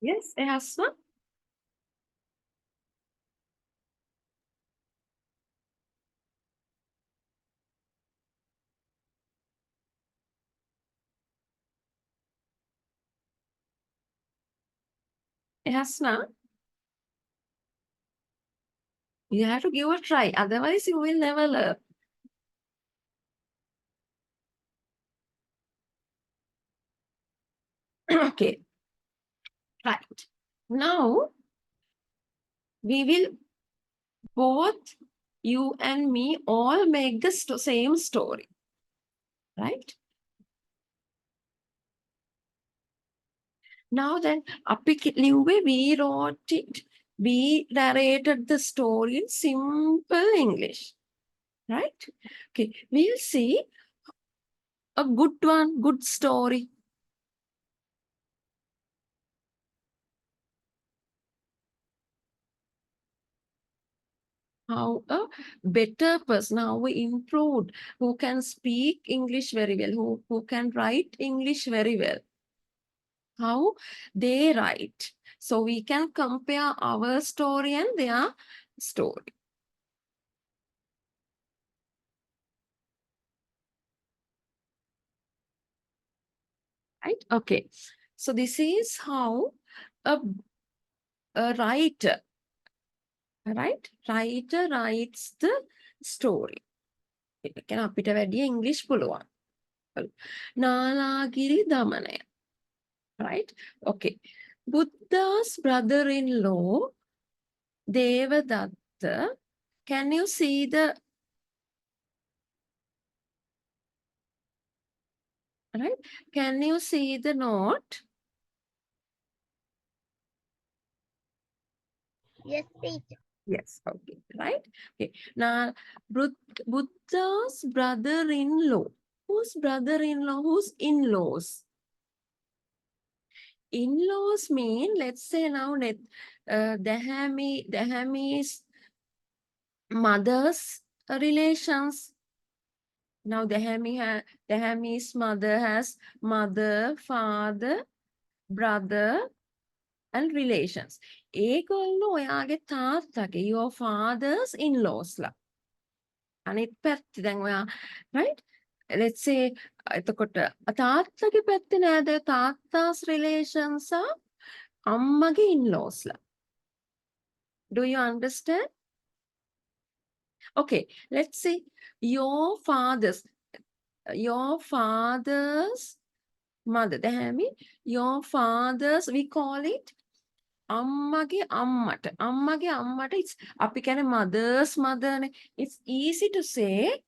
Yes, Ehasma. Ehasma, you have to give a try. Otherwise, you will never learn. Okay, right. Now, we will both you and me all make the same story, right? Now then, we wrote it, we narrated the story in simple English, right? Okay, we'll see a good one, good story. How a better person, how we improved, who can speak English very well, who can write English very well, how they write. So we can compare our story and their story. Right? Okay. So this is how a, a writer, right? Writer writes the story. Can අපිට වැඩිය English පුළුවන්. නාලාගිරි දමනය. Right? Okay. Buddha's brother-in-law, Devadatta. Can you see the, right? Can you see the note? Yes, teacher. Yes, okay, right? Okay. Now, Buddha's brother-in-law. Whose brother-in-law? Whose in-laws? In-laws mean, let's say now, Dahami's mother's relations. Now, Dahami's mother has mother, father, brother, and relations. ඒගොල්ලෝ ඔයාගේ තාත්තගේ, your father's in-laws ලා. අනිත් පැත්ත දැන් ඔයා, right? Let's say එතකොට තාත්තගේ පැත්තේ නෑද තාත්තා's relations are අම්මගේ in-laws ලා. Do you understand? Okay, let's say your father's mother. දැන් your father's, we call it අම්මගේ අම්මට it's අපි කියන්නේ mother's mother නේ. It's easy to say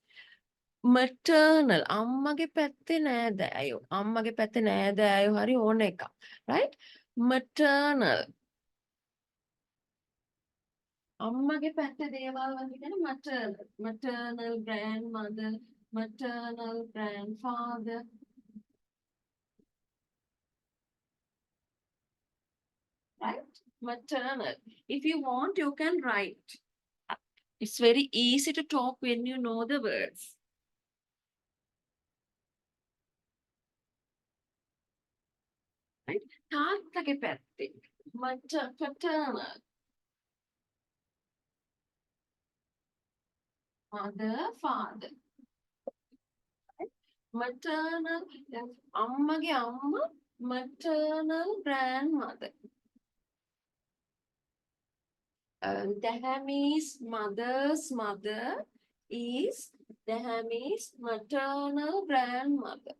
maternal. අම්මගේ පැත්තේ නෑදෑයෝ. අම්මගේ පැත්තේ නෑදෑයෝ හරි ඕන එකක්. Right? Maternal. අම්මගේ පැත්තේ දේවල් වලට කියන්නේ maternal. Maternal grandmother, maternal grandfather. Right? Maternal. If you want, you can write. It's very easy to talk when you know the words. Right? තාත්තගේ පැත්තේ paternal. Mother, father. Maternal, අම්මගේ අම්මා, maternal grandmother. Dahami's mother's mother is Dahami's maternal grandmother.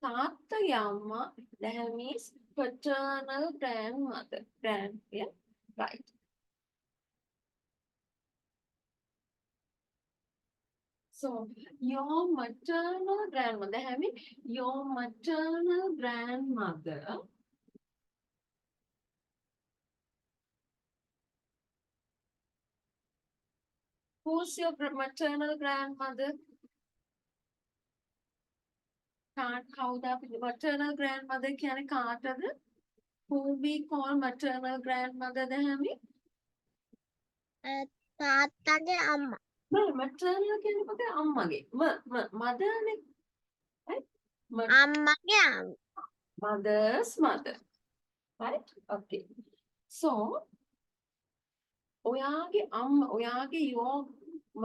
තාත්තගේ අම්මා, Dahami's paternal grandmother. Yeah, right. So your maternal grandmother, having your maternal grandmother, who's your maternal grandmother? How the maternal grandmother can කාටද? Who we call maternal grandmother දැහැමි? තාත්තගේ අම්මා. maternal කියන්නේ මොකද? අම්මගේ. mother නේ. Right? අම්මගේ අම්මා. Mother's mother. right? Okay. So, your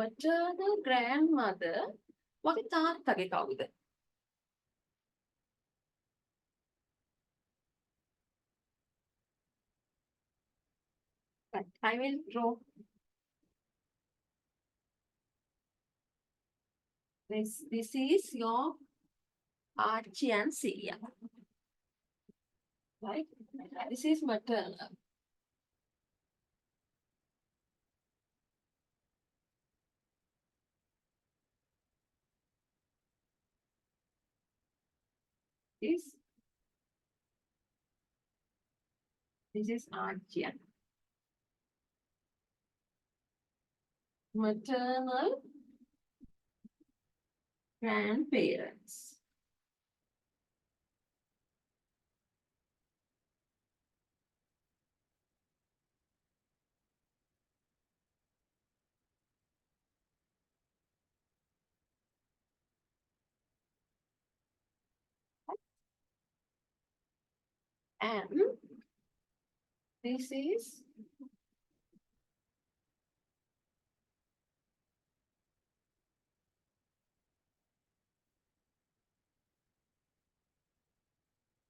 maternal grandmother වගේ තාත්තගේ කවුද? Right. I will draw this. This is your Archie and Celia. Right? This is maternal. This is Archie. Maternal grandparents. And this is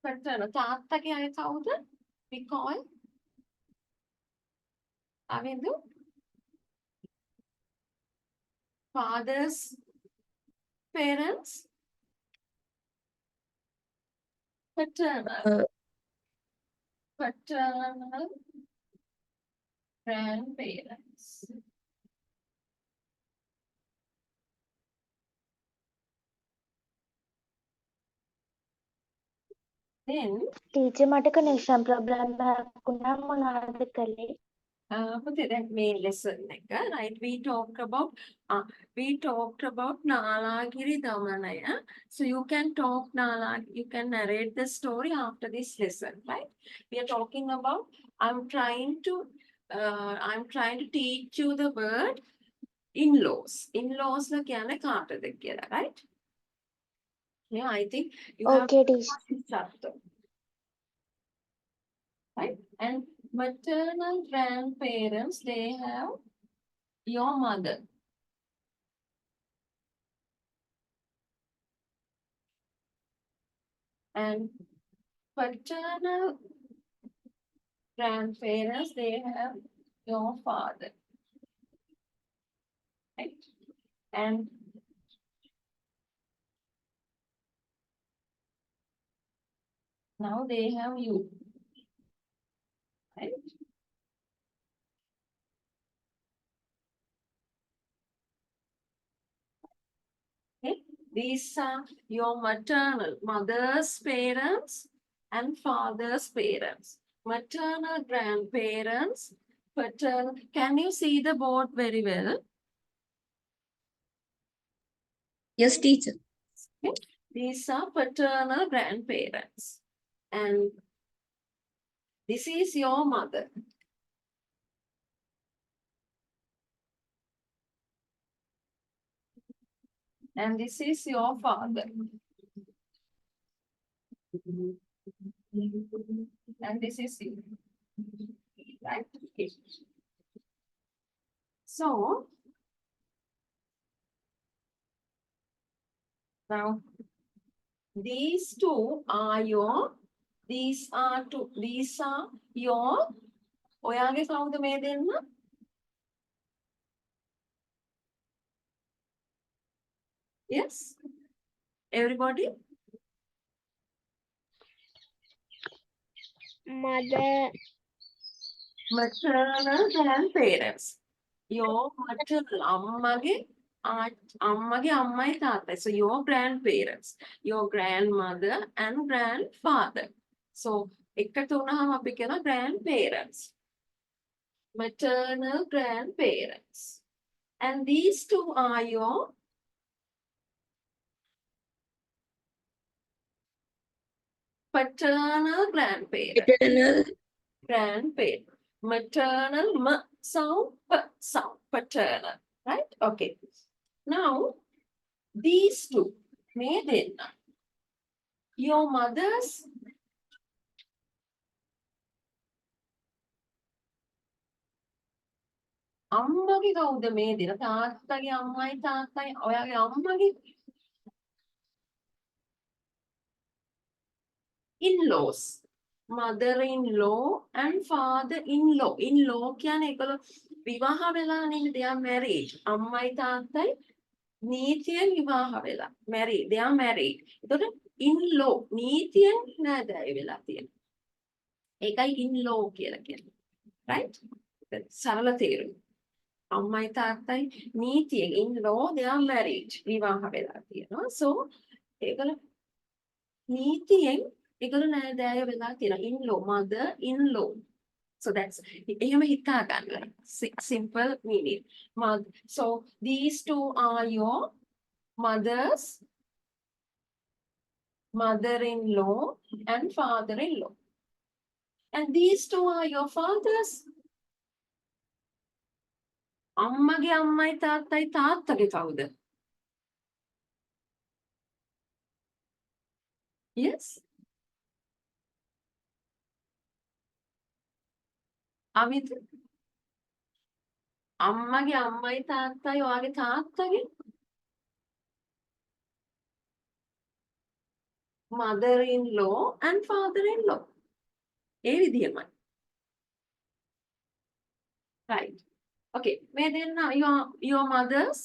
paternal. තාත්තගේ අය කවුද? We call Avindu. Father's parents. Paternal. Paternal grandparents. Then teacher මට connection problem එකක් වුණා මොනවද කළේ? පුතේ දැන් මේ lesson එක right we talked about Nalagiri දමනය. So you can you can narrate the story after this lesson, right? We are talking about I'm trying to teach you the word in-laws. In-laws ලා කියන්නේ කාටද කියලා, right? Yeah, I think you have Okay, teacher. this chapter. Right? And maternal grandparents, they have your mother. And paternal grandparents, they have your father. Right? And now they have you. Right? Okay. These are your maternal, mother's parents and father's parents. Maternal grandparents, paternal. Can you see the board very well? Yes, teacher. Okay. These are paternal grandparents. And this is your mother. And this is your father. And this is you. Right? Okay. So, now these are your ඔයාගේ කවුද මේ දෙන්න? Yes? Everybody? Mother. Maternal grandparents. Your maternal අම්මයි තාත්තයි. So your grandparents, your grandmother and grandfather. So එකතු වුණාම අපි කියනවා grandparents. Maternal grandparents. And these two are your paternal grandparents. Grandparent. Maternal sound, sound, paternal. Right? Okay. Now, these two, your mother's අම්මගේ කවුද මේ දෙන? තාත්තගේ අම්මයි තාත්තයි ඔයාගේ අම්මගේ in-laws. Mother-in-law and father-in-law. In-law කියන්නේ ඒගොල්ලෝ විවාහ වෙලා නෙමෙයි, they are married. අම්මයි තාත්තයි නීතියෙන් විවාහ වෙලා. Married. They are married. එතකොට in-law නීතියෙන් නෑදෑයෝ වෙලා තියෙනවා. ඒකයි in-law කියලා කියන්නේ. Right? සරල තේරුම. අම්මයි තාත්තයි නීතියෙන් in-law they are married. විවාහ වෙලා තියෙනවා. So ඒගොල්ලෝ නීතියෙන් ඒගොල්ලෝ නෑදෑයෝ වෙලා තියෙනවා. in-law, mother-in-law. So that's එහෙම හිතා ගන්න. Simple meaning. So these two are your mothers, mother-in-law and father-in-law. And these two are your fathers. අම්මගේ අම්මයි තාත්තයි තාත්තගේ කවුද? Yes. අමිත අම්මගේ අම්මයි තාත්තයි ඔයාගේ තාත්තගේ mother-in-law and father-in-law. A විදිහමයි. Right. Okay. මේ දෙන්න your mothers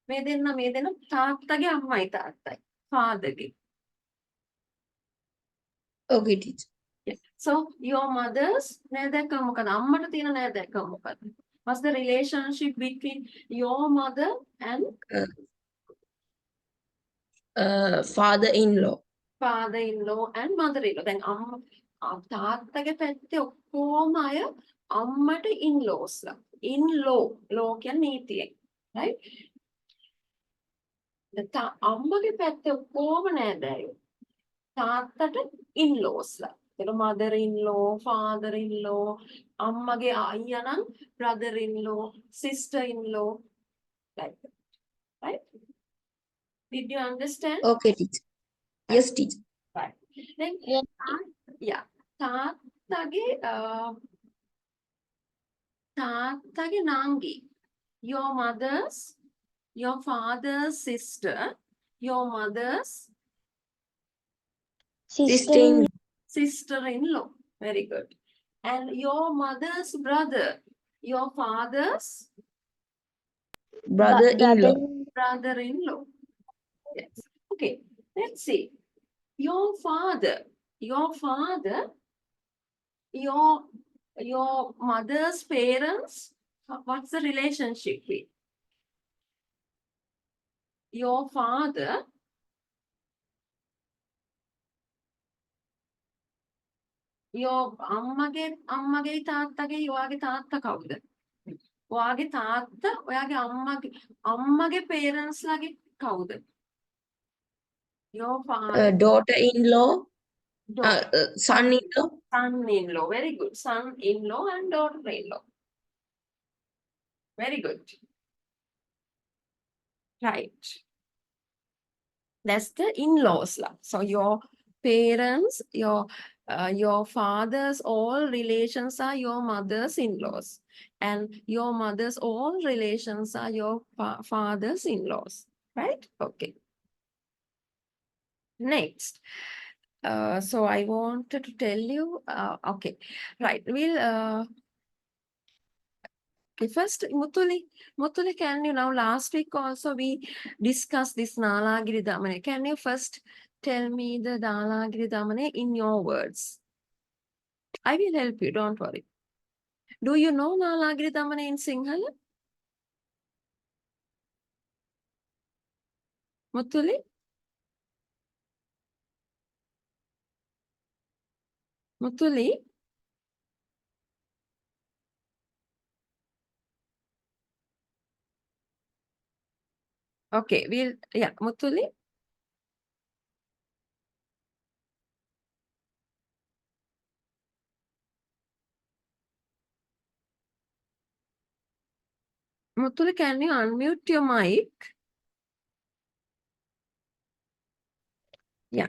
මේ දෙන්න තාත්තගේ අම්මයි තාත්තයි fatherගේ. Okay, teacher. Yeah. So your mothers නෑදෑකම මොකද? අම්මට තියෙන නෑදෑකම මොකද? What's the relationship between your mother and Father-in-law. father-in-law and mother-in-law? දැන් තාත්තගේ පැත්තේ ඔක්කොම අය අම්මට in-laws ලා. In-law. law කියන්නේ නීතියෙන්. Right? අම්මගේ පැත්තේ ඔක්කොම නෑදෑයෝ. තාත්තට in-laws ලා. ඒක mother-in-law, father-in-law, අම්මගේ අයියා නම් brother-in-law, sister-in-law, like that. Right? Did you understand? Okay, teacher. Yes, teacher. Right. Then yeah. තාත්තගේ නංගි. Your mother's, your father's sister, your mother's sister-in-law. Very good. And your mother's brother, your father's Brother-in-law. brother-in-law. Yes. Okay. Let's see. Your father, your mother's parents, what's the relationship with? Your father, your අම්මගේ තාත්තගේ ඔයාගේ තාත්තා කවුද? ඔයාගේ තාත්තා ඔයාගේ අම්මගේ parents ලාගේ කවුද? Your father, Daughter-in-law. daughter, Son-in-law. son-in-law. Very good. Son-in-law and daughter-in-law. Very good. Right. That's the in-laws lah. So your parents, your father's all relations are your mother's in-laws, and your mother's all relations are your father's in-laws. Right? Okay. Next. So I wanted to tell you. Okay. Right. We'll. Okay, first, Mutuli, can you now? Last week also we discussed this Nalagiri Damane. Can you first tell me the Nalagiri Damane in your words? I will help you. Don't worry. Do you know Nalagiri Damane in Sinhala? Mutuli? Mutuli? Okay, we'll, yeah, Mutuli? Mutuli, can you unmute your mic? Yeah.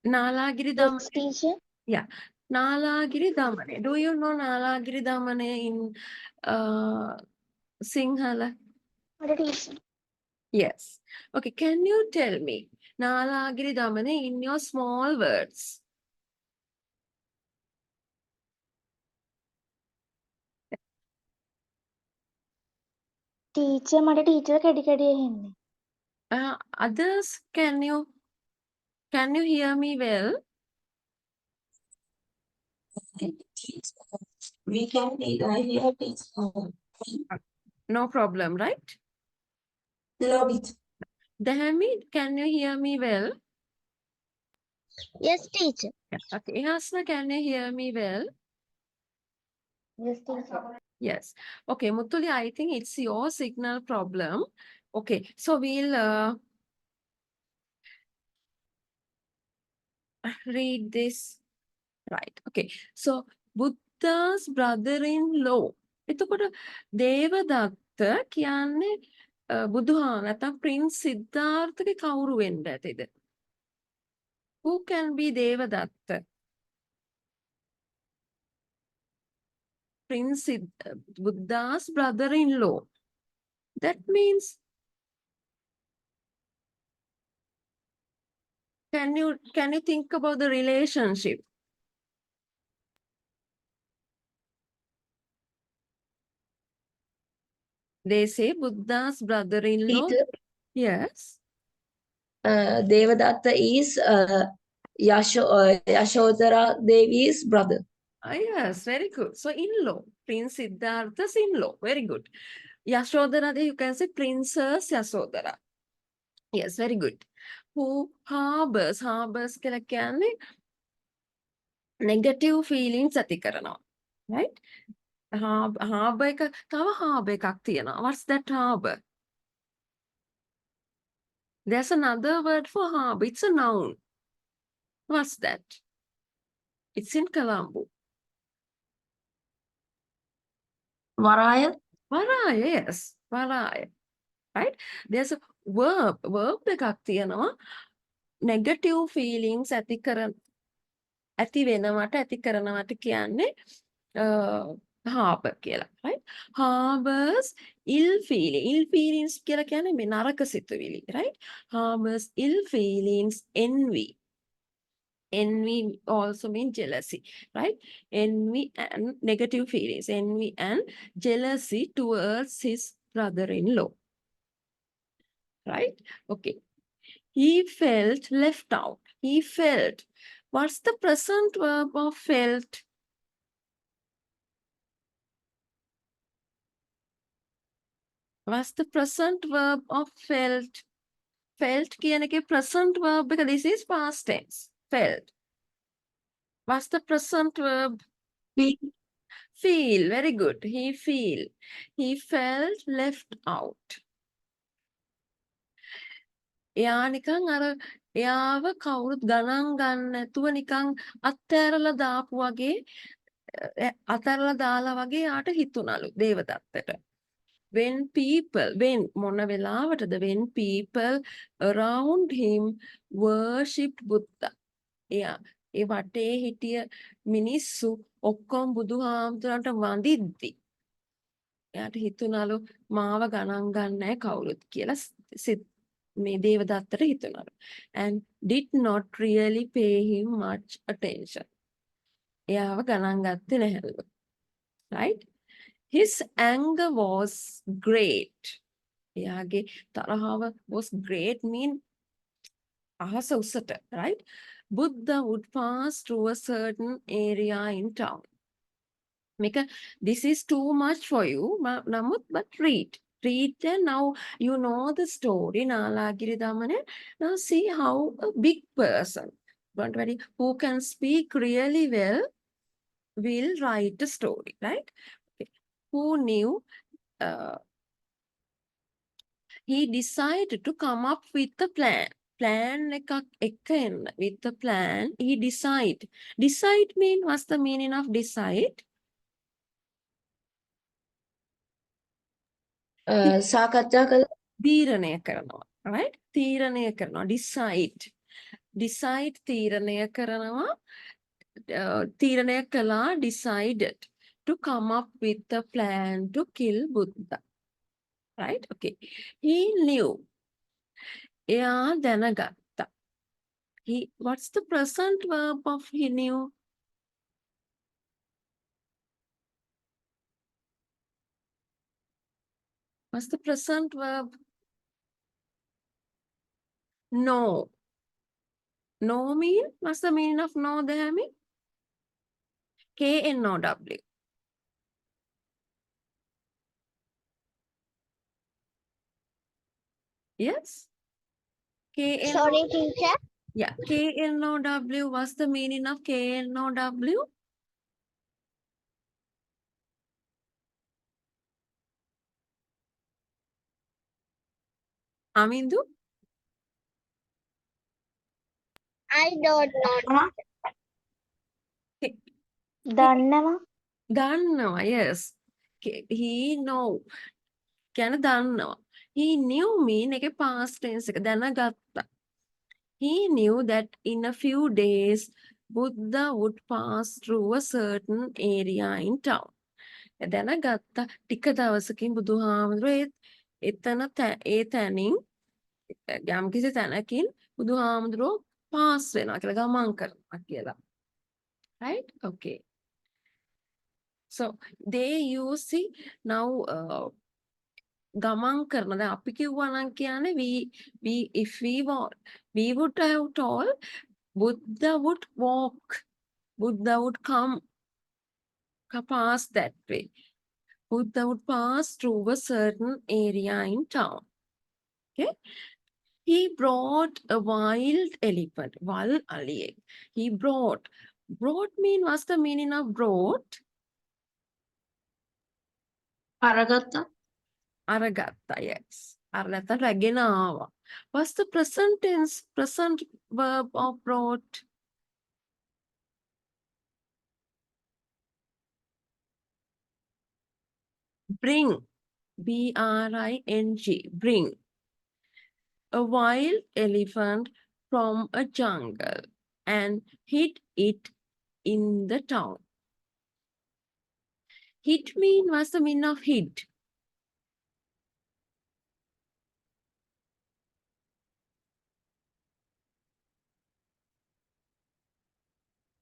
Nalagiri Damane. Yes, teacher. Yeah. Nalagiri Damane. Do you know Nalagiri Damane in Sinhala? teacher. Yes. Okay, can you tell me Nalagiri Damane in your small words? Teacher මට teacher කැඩි කැඩි ඇහෙන්නේ. Others, can you hear me well? We can hear teacher. No problem, right? Lobit. Dahami, can you hear me well? Yes, teacher. Okay, Hasna, can you hear me well? Yes, teacher. Yes. Okay, Mutuli, I think it's your signal problem. Okay, so we'll read this. Right. Okay. So Buddha's brother-in-law. එතකොට දේවදත්ත කියන්නේ බුදුහාම නැත්නම් prince සිද්ධාර්ථගේ කවුරු වෙන්න ඇතිද? Who can be Devadatta? Buddha's brother-in-law. That means, can you think about the relationship? They say Buddha's brother-in-law. Teacher, Yes. Devadatta is Yashodhara Devi's brother. Yes, very good. So in-law, Prince Siddhartha's in-law. Very good. Yashodhara, you can say Princess Yashodhara. Yes, very good. Who harbors කියලා කියන්නේ negative feelings ඇති කරනවා. Right? Harbor එක තව harbor එකක් තියෙනවා. What's that harbor? There's another word for harbor. It's a noun. What's that? It's in Colombo. Varaya. Varaya, yes. Varaya. Right? There's a verb. Verb එකක් තියෙනවා. Negative feelings ඇති වෙනවට ඇති කරනවට කියන්නේ harbor කියලා. Right? Harbors ill feelings කියලා කියන්නේ මේ නරක සිතුවිලි. Right? Harbors ill feelings, envy. Envy also means jealousy, right? Envy and negative feelings, envy and jealousy towards his brother-in-law, right? Okay. He felt left out. He felt. What's the present verb of felt? What's the present verb of felt? Felt කියන එකේ present verb because this is past tense. Felt. What's the present verb? Feel. Very good. He felt left out. එයා නිකන් අර එයාව කවුරුත් ගණන් ගන්න නැතුව නිකන් අත්හැරලා දාපු වගේ අත්හැරලා දාලා වගේ යාට හිතුණලු දේවදත්තට. When මොන වෙලාවටද when people around him worshipped Buddha. එයා ඒ වටේ හිටිය මිනිස්සු ඔක්කොම බුදුහාමුදුරන්ට වඳිද්දි එයාට හිතුණලු මාව ගණන් ගන්න නැහැ කවුරුත් කියලා මේ දේවදත්තට හිතුණලු. And did not really pay him much attention. එයාව ගණන් ගත්තේ නැහැලු. Right? His anger was great. එයාගේ තරහව was great mean අහස උසට. Right? Buddha would pass through a certain area in town. This is too much for you, Namut, but read. Read and now you know the story. Nalagiri Damane. Now see how a big person, who can speak really well, will write a story, right? Okay. Who knew he decided to come up with a plan. Plan with the plan. He decide. Decide mean, what's the meaning of decide? සාකච්ඡා කළ තීරණය කරනවා, right? තීරණය කරනවා, decide තීරණය කරනවා තීරණය කළා, decided to come up with a plan to kill Buddha. Right? Okay. He knew. එයා දැනගත්තා. What's the present verb of he knew? What's the present verb? No. No mean? What's the meaning of no, Dehami? K-N-O-W. Yes? K-N-O. Sorry, teacher. Yeah. K-N-O-W. What's the meaning of K-N-O-W? Amindu? I don't know. K- දන්නවා. දන්නවා. Yes. He know. කියන්නේ දන්නවා. He knew mean එකේ past tense එක දැනගත්තා. He knew that in a few days Buddha would pass through a certain area in town. දැනගත්තා ටික දවසකින් බුදුහාමුදුරුවෝ එතන ඒ තැනින් යම්කිසි තැනකින් බුදුහාමුදුරුවෝ පාස් වෙනවා කියලා ගමන් කරනවා කියලා. Right? Okay. So they use see now ගමන් කරන දැන් අපි කිව්වා නම් කියන්නේ we if we would have told Buddha would walk, Buddha would come pass that way. Buddha would pass through a certain area in town. Okay. He brought a wild elephant. Wal aliyek. He brought. Brought mean what's the meaning of brought? අරගත්තා. Aragatta, yes. Aragatta රැගෙන ආවා. What's the present tense, present verb of brought? Bring. B-R-I-N-G. Bring. A wild elephant from a jungle and hid it in the town. Hid mean what's the meaning of hid?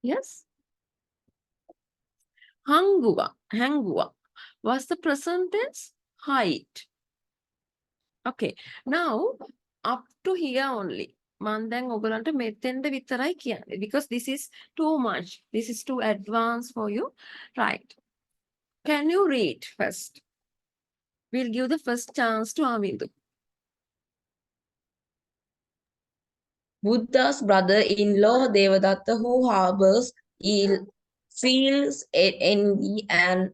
Yes. Hangua. Hangua. What's the present tense? Hide. Okay. Now, up to here only. මම දැන් ඔයගලන්ට මෙතෙන්ද විතරයි කියන්නේ because this is too much. This is too advanced for you. Right. Can you read first? We'll give the first chance to Amindu. Buddha's brother-in-law Devadatta, who harbors ill, feels envy and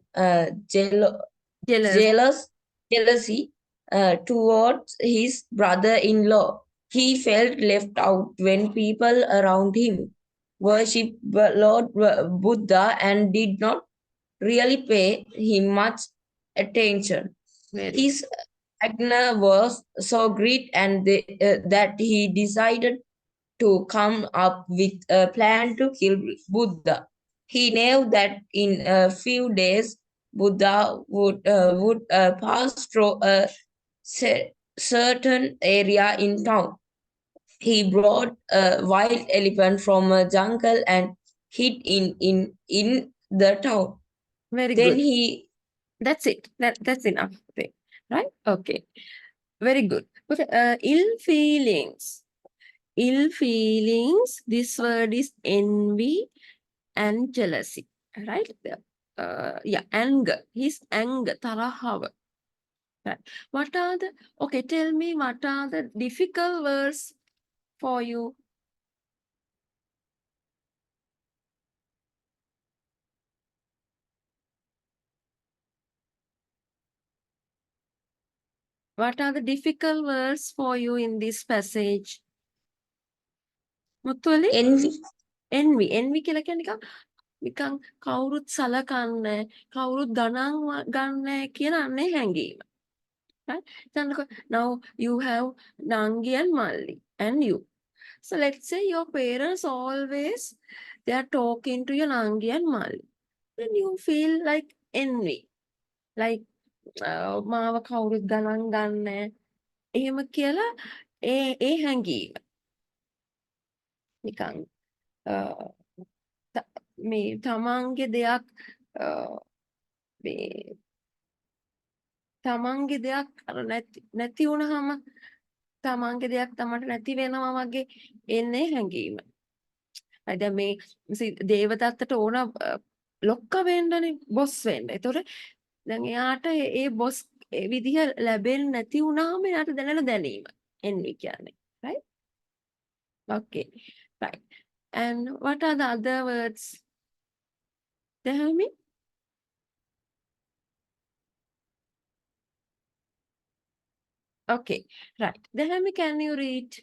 Jealous. jealousy towards his brother-in-law. He felt left out when people around him worshipped Lord Buddha and did not really pay him much attention. Very His anger was so great and that he decided to come up with a plan to kill Buddha. He knew that in a few days Buddha would pass through a certain area in town. He brought a wild elephant from a jungle and hid in the town. Very Then good. he That's it. That's enough. Right? Okay. Very good. Okay. Ill feelings. Ill feelings. This word is envy and jealousy. Right? Yeah, anger. His anger. Tarahava. Right. What are the, okay, tell me what are the difficult words for you? What are the difficult words for you in this passage? Muthuli? envy. Envy. Envy කියලා කියන්නේ නිකන් කවුරුත් සලකන්නේ, කවුරුත් ගණන් ගන්නෑ කියන අන්නේ හැඟීම. Right? Now you have Nangi and Malli and you. So let's say your parents always They are talking to your Nangi and Mali. Then you feel like envy. Like මාව කවුරුත් ගණන් ගන්නෑ. එහෙම කියලා ඒ හැඟීම. නිකන් මේ තමන්ගේ දෙයක් මේ තමන්ගේ දෙයක් අර නැති වුණාම තමන්ගේ දෙයක් තමන්ට නැති වෙනවා වගේ එන්නේ හැඟීම. හරි දැන් මේ දේවදත්තට ඕන ලොක්ක වෙන්නනේ බොස් වෙන්න. ඒතකොට දැන් එයාට ඒ බොස් ඒ විදිහ ලැබෙන්නේ නැති වුණාම එයාට දැනෙන දැනීම එන්නේ කියන්නේ. Right? Okay. Right. And what are the other words? Tell me. Okay. Right. Then can you read?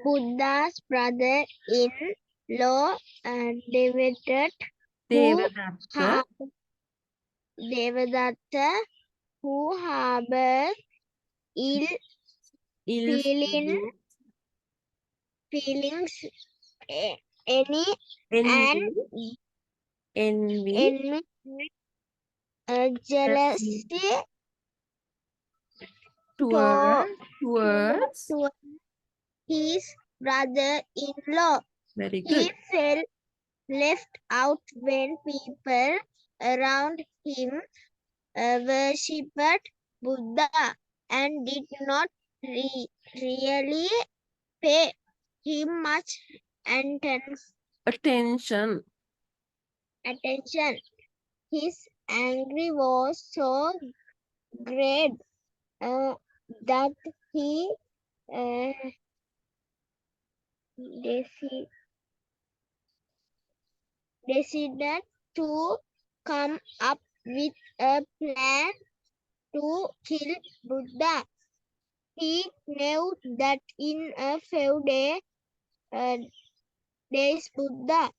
Buddha's brother-in-law Devadatta. Devadatta, who harbors ill Ill feelings, any envy, jealousy towards his brother-in-law. very He good. felt left out when people around him worshipped Buddha and did not really pay him much Attention. attention. His anger was so great that he decided to come up with a plan to kill Buddha. He knew that in a few days Buddha.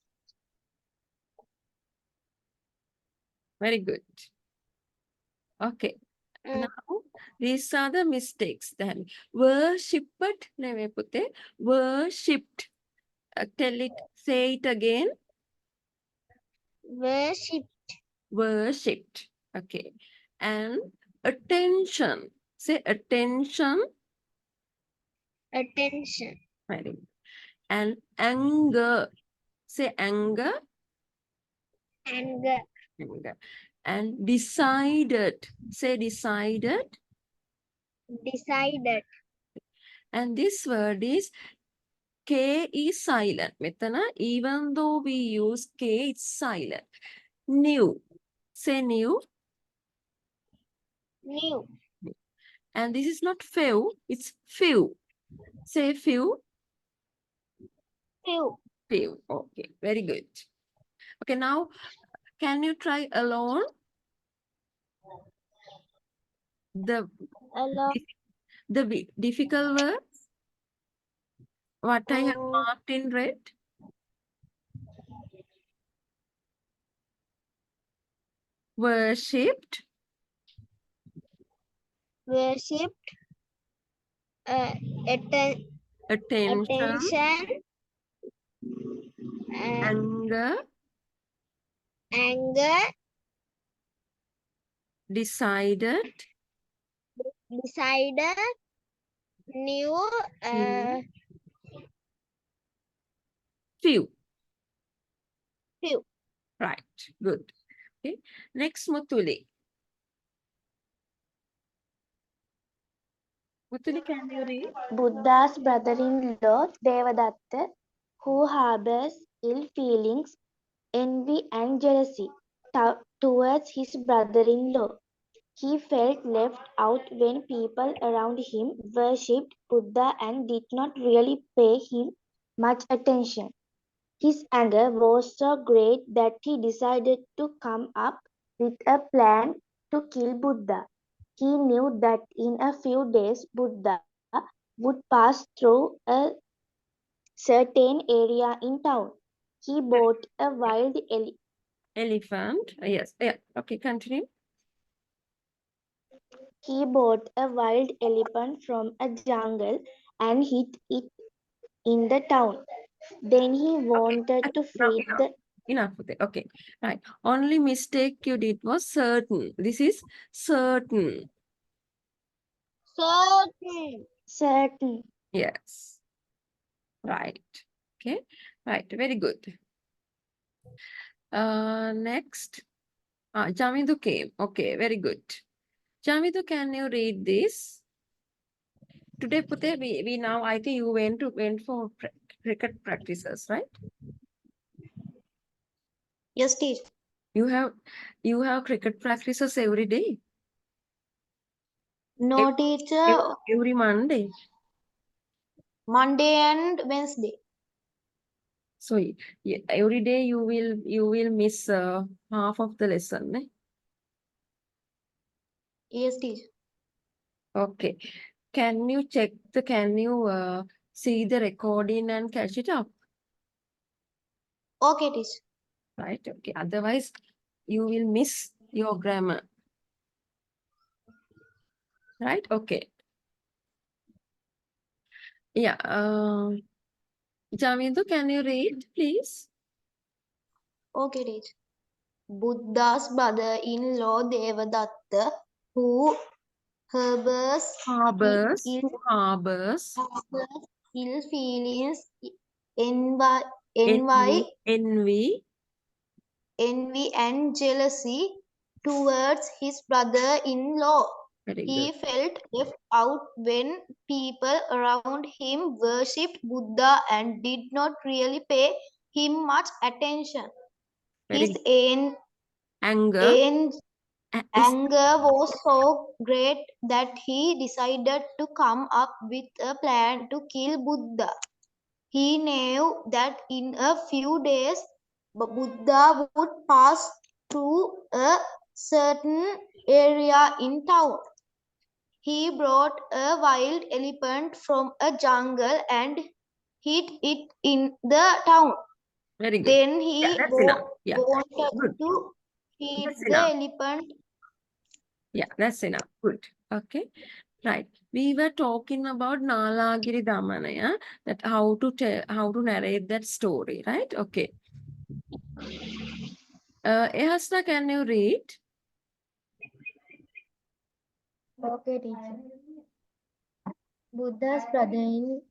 Very good. Okay. Now, these are the mistakes. Then, worshipped. නෙවෙයි පුතේ. Worshipped. Tell it. Say it again. Worshipped. Okay. And attention. Say attention. Attention. Very good. And anger. Say anger. Anger. Anger. And decided. Say decided. Decided. And this word is K is silent. Metana, even though we use K, it's silent. New. Say new. New. And this is not few, it's few. Say few. Few. Few. Okay, very good. Okay, now can you try alone? The difficult words. What I have marked in red. Worshipped. Worshipped. Attention. Anger. Anger. Decided. New. Few. Few. Right. Good. Okay. Next, Mutuli. Mutuli, can you read? Buddha's brother-in-law, Devadatta, who harbors ill feelings, envy and jealousy towards his brother-in-law. He felt left out when people around him worshipped Buddha and did not really pay him much attention. His anger was so great that he decided to come up with a plan to kill Buddha. He knew that in a few days Buddha would pass through a certain area in town. He bought a wild Elephant. Yes. Yeah. Okay, continue. He bought a wild elephant from a jungle and hid it in the town. Then he wanted to Now, feed the enough with it. Okay, right. Only mistake you did was certain. This is certain. certain. Yes. Right. Okay. Right. Very good. Next. Jamidu came. Okay. Very good. Jamidu, can you read this? Today, Pute, we now, I think you went for cricket practices, right? Yes, teacher. You have cricket practices every day, No, teacher. every Monday. Monday and Wednesday. So every day you will miss half of the lesson. Eh? Yes, teacher. Okay. Can you see the recording and catch it up? Okay, teacher. Right? Okay. Otherwise, you will miss your grammar. Right? Okay. Yeah. Jamindu, can you read, please? Okay, teacher. Buddha's brother-in-law Devadatta, who harbors Harbors. ill, Who harbors harbors ill feelings, envy, envy, envy, envy. envy and jealousy towards his brother-in-law. Very He good. felt left out when people around him worshipped Buddha and did not really pay him much attention. Very His good. Anger. Is anger was so great that he decided to come up with a plan to kill Buddha. He knew that in a few days Buddha would pass through a certain area in town. He brought a wild elephant from a jungle and hid it in the town. very good. Then Yeah, he that's enough. Yeah. wanted Good. to feed That's the enough. elephant. Yeah, that's enough. Good. Okay. Right. We were talking about Nalagiri Damanaya, that how to narrate that story, right? Okay. Ehasna, can you read? Okay, teacher. Buddha's brother-in-law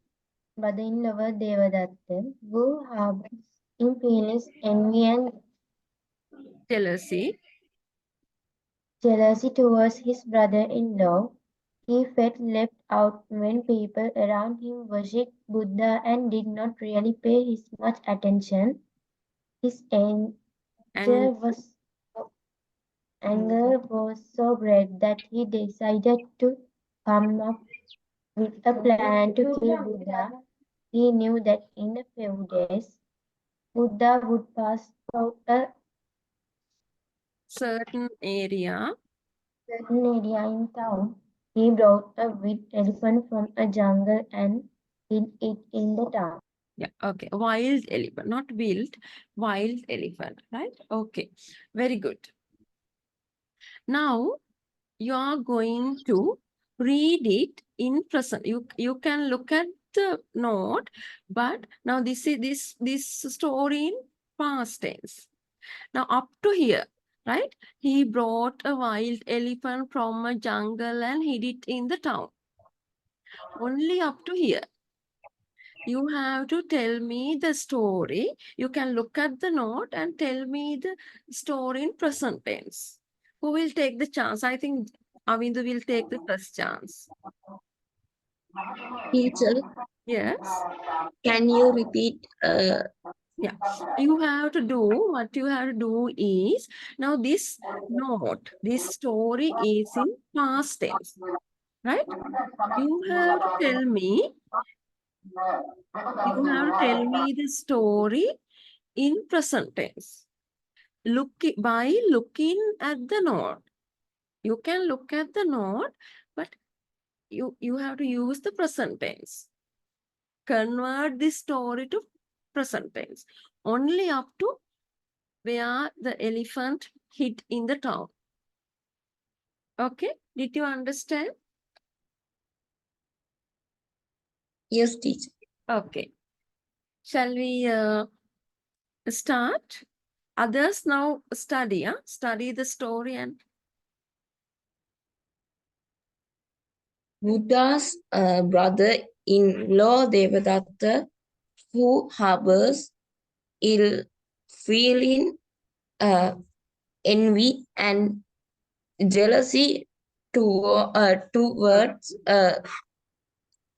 Devadatta, who harbors in feelings envy and Jealousy. jealousy towards his brother-in-law, he felt left out when people around him worshipped Buddha and did not really pay his much attention. His anger And was anger was so great that he decided to come up with a plan to kill Buddha. He knew that in a few days Buddha would pass through a certain area. certain area in town. He brought a wild elephant from a jungle and hid it in the town. Yeah, okay. Wild elephant, not wild, wild elephant, right? Okay. Very good. Now you are going to read it in present. You can look at the note, but now this is this story in past tense. Now up to here, right? He brought a wild elephant from a jungle and hid it in the town. Only up to here. You have to tell me the story. You can look at the note and tell me the story in present tense. Who will take the chance? I think Avindu will take the first chance. Teacher, Yes. can you repeat? Yeah. You have to do, what you have to do is, now this note, this story is in past tense, right? You have to tell me, the story in present tense. By looking at the note. You can look at the note, but you have to use the present tense. Convert this story to present tense. Only up to where the elephant hid in the town. Okay, did you understand? Yes, teacher. Okay. Shall we start? Others now study, study the story and Buddha's brother-in-law Devadatta, who harbors ill feeling, envy, and jealousy towards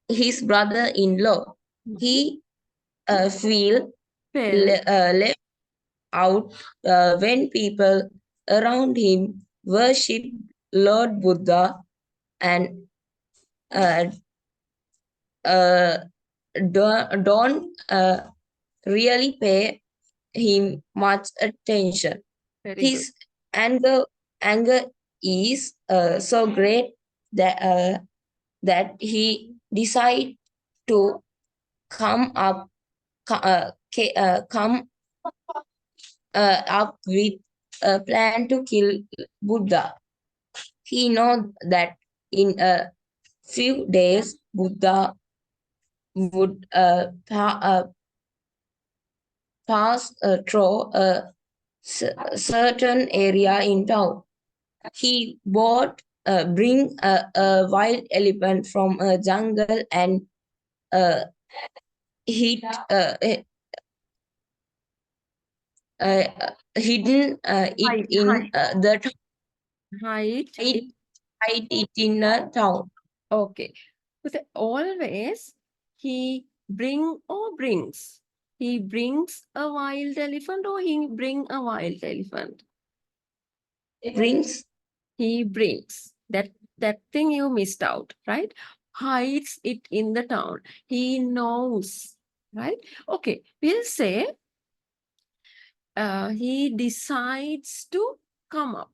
his brother-in-law. He feel fail. left out when people around him worship Lord Buddha and uh, uh, don't really pay him much attention. Very good. His anger is so great that he decide to come up come up with a plan to kill Buddha. He know that in a few days Buddha would pass through a certain area in town. He bring a wild elephant from a jungle and uh, hid hidden it in the town. Height. Hide it in a town. Okay. But always he bring or brings. He brings a wild elephant or he bring a wild elephant. Brings He brings that thing you missed out, right? Hides it in the town. He knows, right? Okay, we'll say he decides to come up.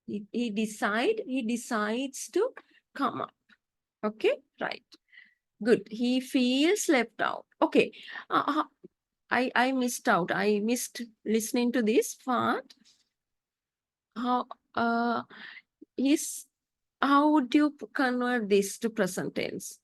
He decides to come up. Okay, right. Good. He feels left out. Okay. I missed out. I missed listening to this part. How is how would you convert this to present tense?